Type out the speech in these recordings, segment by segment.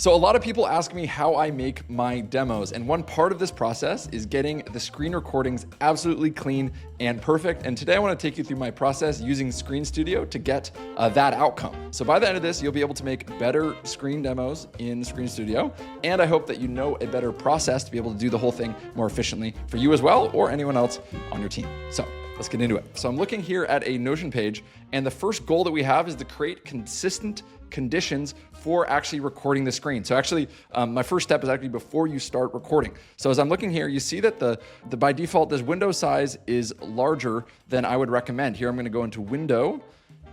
So a lot of people ask me how I make my demos, and one part of this process is getting the screen recordings absolutely clean and perfect. And today I want to take you through my process using Screenstudio to get that outcome. So by the end of this, you'll be able to make better screen demos in Screenstudio, and I hope that you know a better process to be able to do the whole thing more efficiently for you as well, or anyone else on your team. So let's get into it. So I'm looking here at a Notion page, and the first goal that we have is to create consistent conditions for actually recording the screen. So actually, my first step is actually before you start recording. So as I'm looking here, you see that the by default, this window size is larger than I would recommend. Here, I'm gonna go into Window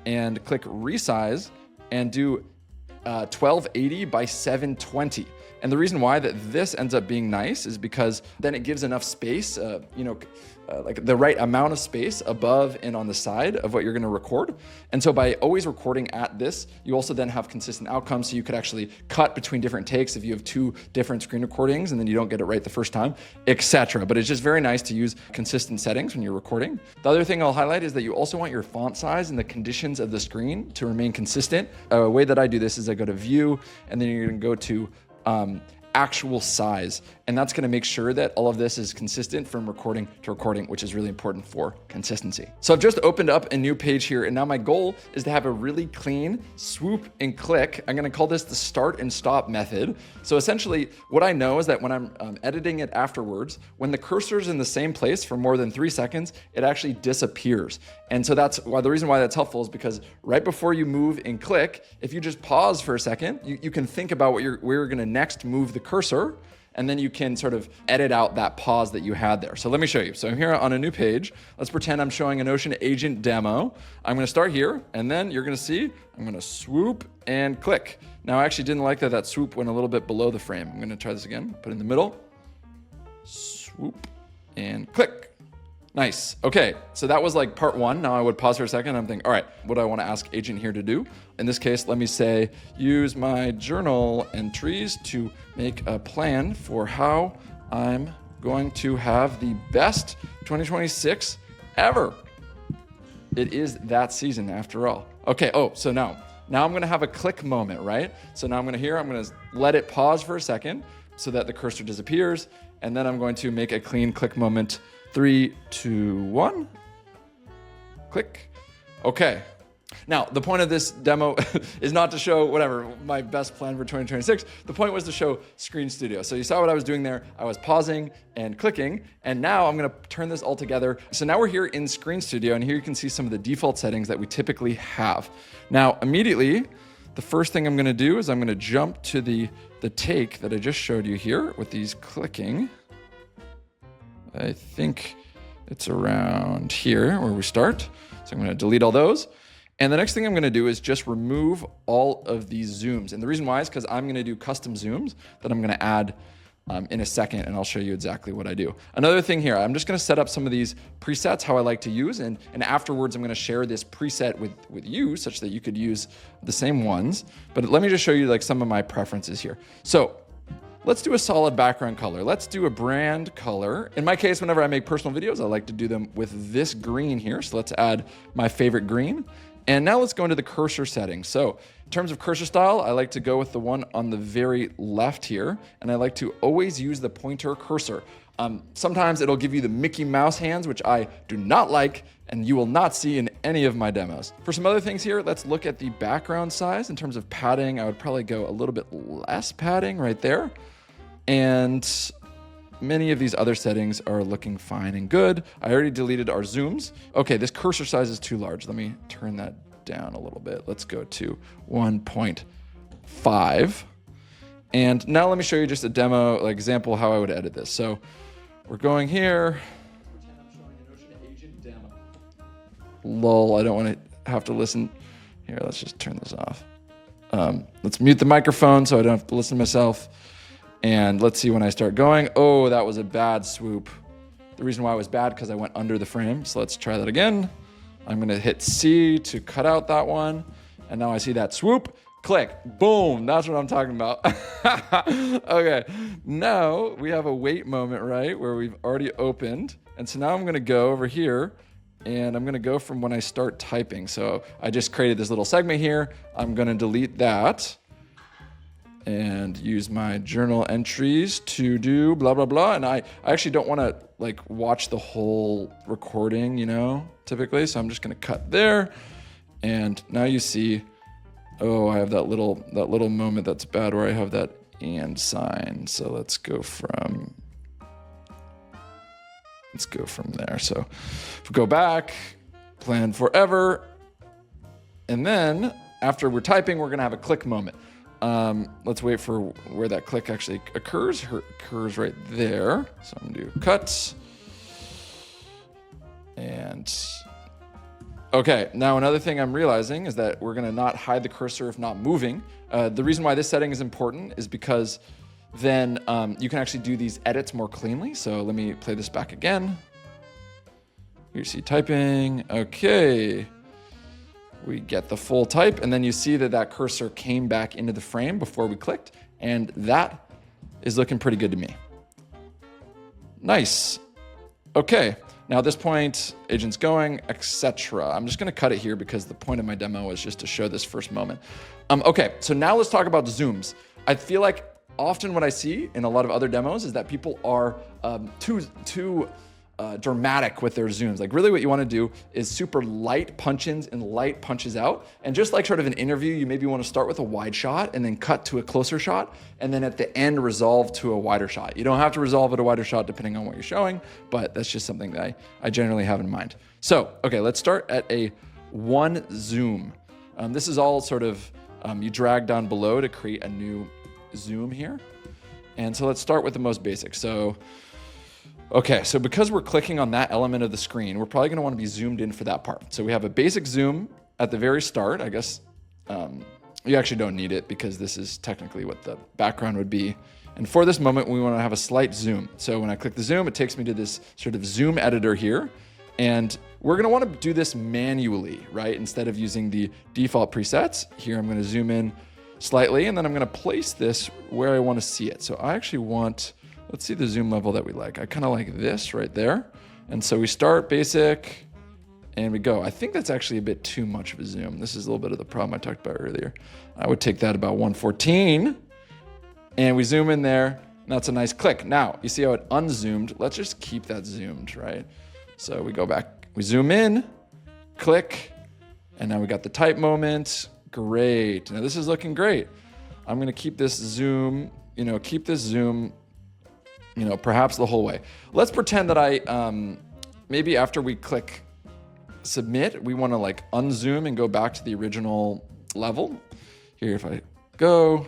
and click Resize and do 1280 by 720. And the reason why that this ends up being nice is because then it gives enough space, like the right amount of space above and on the side of what you're gonna record. And so by always recording at this, you also then have consistent outcomes. So you could actually cut between different takes if you have two different screen recordings and then you don't get it right the first time, etc. But it's just very nice to use consistent settings when you're recording. The other thing I'll highlight is that you also want your font size and the conditions of the screen to remain consistent. A way that I do this is I go to View, and then you're gonna go to actual size, and that's going to make sure that all of this is consistent from recording to recording, which is really important for consistency. So I've just opened up a new page here, and now my goal is to have a really clean swoop and click. I'm going to call this the start and stop method. So essentially what I know is that when I'm editing it afterwards, when the cursor is in the same place for more than 3 seconds, it actually disappears. And so that's why the reason why that's helpful is because right before you move and click, if you just pause for a second, you can think about where you're going to next move the cursor, and then you can sort of edit out that pause that you had there. So let me show you. So I'm here on a new page. Let's pretend I'm showing a Notion agent demo. I'm gonna start here, and then you're gonna see, I'm gonna swoop and click. Now I actually didn't like that swoop went a little bit below the frame. I'm gonna try this again, put it in the middle, swoop and click. Nice. Okay, so that was like part one. Now I would pause for a second. I'm thinking, all right, what do I want to ask agent here to do? In this case, let me say, use my journal entries to make a plan for how I'm going to have the best 2026 ever. It is that season after all. Okay, so now I'm going to have a click moment, right? So now I'm going to let it pause for a second so that the cursor disappears, and then I'm going to make a clean click moment. 3, 2, 1, click. Okay. Now, the point of this demo is not to show my best plan for 2026. The point was to show Screenstudio. So you saw what I was doing there. I was pausing and clicking, and now I'm gonna turn this all together. So now we're here in Screenstudio, and here you can see some of the default settings that we typically have. Now, immediately, the first thing I'm gonna do is I'm gonna jump to the take that I just showed you here with these clicking. I think it's around here where we start. So I'm going to delete all those. And the next thing I'm going to do is just remove all of these zooms. And the reason why is because I'm going to do custom zooms that I'm going to add in a second, and I'll show you exactly what I do. Another thing here, I'm just going to set up some of these presets how I like to use, and afterwards I'm going to share this preset with you such that you could use the same ones. But let me just show you like some of my preferences here. So let's do a solid background color. Let's do a brand color. In my case, whenever I make personal videos, I like to do them with this green here. So let's add my favorite green. And now let's go into the cursor settings. So in terms of cursor style, I like to go with the one on the very left here. And I like to always use the pointer cursor. Sometimes it'll give you the Mickey Mouse hands, which I do not like, and you will not see in any of my demos. For some other things here, let's look at the background size. In terms of padding, I would probably go a little bit less padding right there. And many of these other settings are looking fine and good. I already deleted our zooms. Okay, this cursor size is too large. Let me turn that down a little bit. Let's go to 1.5. And now let me show you just a demo, like example how I would edit this. So we're going here. Pretend I'm showing a Notion agent demo. Lol, I don't want to have to listen. Here, let's just turn this off. Let's mute the microphone so I don't have to listen to myself. And let's see when I start going. Oh, that was a bad swoop. The reason why it was bad because I went under the frame. So let's try that again. I'm gonna hit C to cut out that one. And now I see that swoop, click, boom, that's what I'm talking about. Okay, now we have a wait moment, right? Where we've already opened. And so now I'm gonna go over here and I'm gonna go from when I start typing. So I just created this little segment here. I'm gonna delete that. and use my journal entries to do blah, blah, blah. And I actually don't want to like watch the whole recording, you know, typically. So I'm just going to cut there. And now you see, oh, I have that little moment that's bad where I have that and sign. So let's go from there. So if we go back, plan forever. And then after we're typing, we're going to have a click moment. Let's wait for where that click actually occurs. It occurs right there. So I'm going to do cut. And okay, now another thing I'm realizing is that we're going to not hide the cursor if not moving. The reason why this setting is important is because then you can actually do these edits more cleanly. So let me play this back again. You see typing. Okay. We get the full type, and then you see that cursor came back into the frame before we clicked, and that is looking pretty good to me. Nice. Okay, now at this point, agent's going, etc. I'm just gonna cut it here because the point of my demo is just to show this first moment. Okay, so now let's talk about zooms. I feel like often what I see in a lot of other demos is that people are too dramatic with their zooms. Like really what you want to do is super light punch-ins and light punches out. And just like sort of an interview, you maybe want to start with a wide shot and then cut to a closer shot. And then at the end, resolve to a wider shot. You don't have to resolve at a wider shot depending on what you're showing, but that's just something that I generally have in mind. So, okay, let's start at a one zoom. This is all sort of, you drag down below to create a new zoom here. And so let's start with the most basic. Okay, so because we're clicking on that element of the screen, we're probably gonna wanna be zoomed in for that part. So we have a basic zoom at the very start. I guess you actually don't need it because this is technically what the background would be. And for this moment, we wanna have a slight zoom. So when I click the zoom, it takes me to this sort of zoom editor here. And we're gonna wanna do this manually, right? Instead of using the default presets. Here, I'm gonna zoom in slightly, and then I'm gonna place this where I wanna see it. So I actually want, let's see the zoom level that we like. I kind of like this right there. And so we start basic and we go. I think that's actually a bit too much of a zoom. This is a little bit of the problem I talked about earlier. I would take that about 114 and we zoom in there. And that's a nice click. Now, you see how it unzoomed? Let's just keep that zoomed, right? So we go back, we zoom in, click, and now we got the type moment. Great. Now this is looking great. I'm gonna keep this zoom, perhaps the whole way. Let's pretend that maybe after we click submit, we wanna like unzoom and go back to the original level. Here, if I go,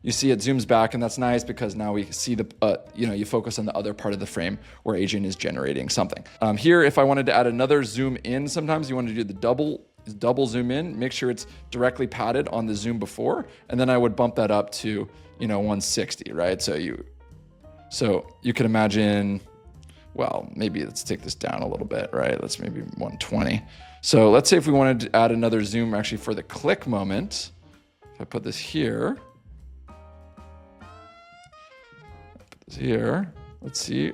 you see it zooms back, and that's nice because now we see you focus on the other part of the frame where agent is generating something. Here, if I wanted to add another zoom in, sometimes you want to do the double zoom in, make sure it's directly padded on the zoom before, and then I would bump that up to, 160, right? So you can imagine, well, maybe let's take this down a little bit, right? Let's maybe 120. So let's say if we wanted to add another zoom actually for the click moment, if I put this here, let's see,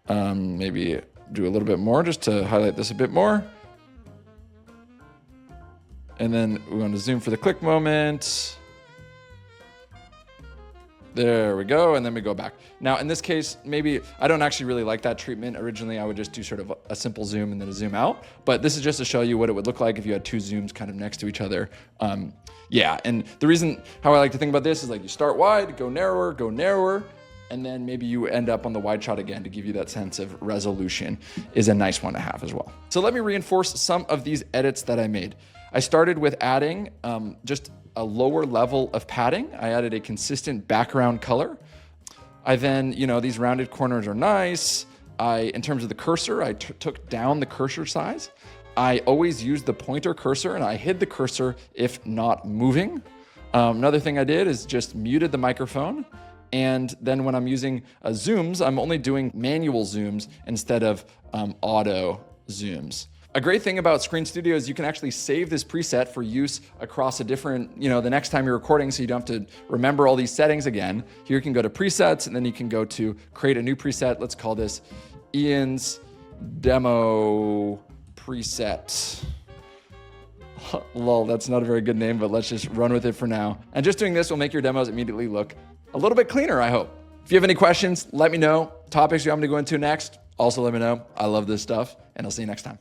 maybe do a little bit more just to highlight this a bit more. And then we want to zoom for the click moment. There we go, and then we go back. Now in this case, maybe I don't actually really like that treatment. Originally, I would just do sort of a simple zoom and then a zoom out, but this is just to show you what it would look like if you had two zooms kind of next to each other. Yeah, and the reason how I like to think about this is like you start wide, go narrower, and then maybe you end up on the wide shot again to give you that sense of resolution is a nice one to have as well. So let me reinforce some of these edits that I made. I started with adding just a lower level of padding. I added a consistent background color. I then, these rounded corners are nice. In terms of the cursor, I took down the cursor size. I always used the pointer cursor and I hid the cursor if not moving. Another thing I did is just muted the microphone. And then when I'm using zooms, I'm only doing manual zooms instead of auto zooms. A great thing about Screenstudio is you can actually save this preset for use across a different, the next time you're recording, so you don't have to remember all these settings again. Here you can go to presets, and then you can go to create a new preset. Let's call this Ian's demo preset. Lol, that's not a very good name, but let's just run with it for now. And just doing this will make your demos immediately look a little bit cleaner, I hope. If you have any questions, let me know. Topics you want me to go into next, also let me know. I love this stuff, and I'll see you next time.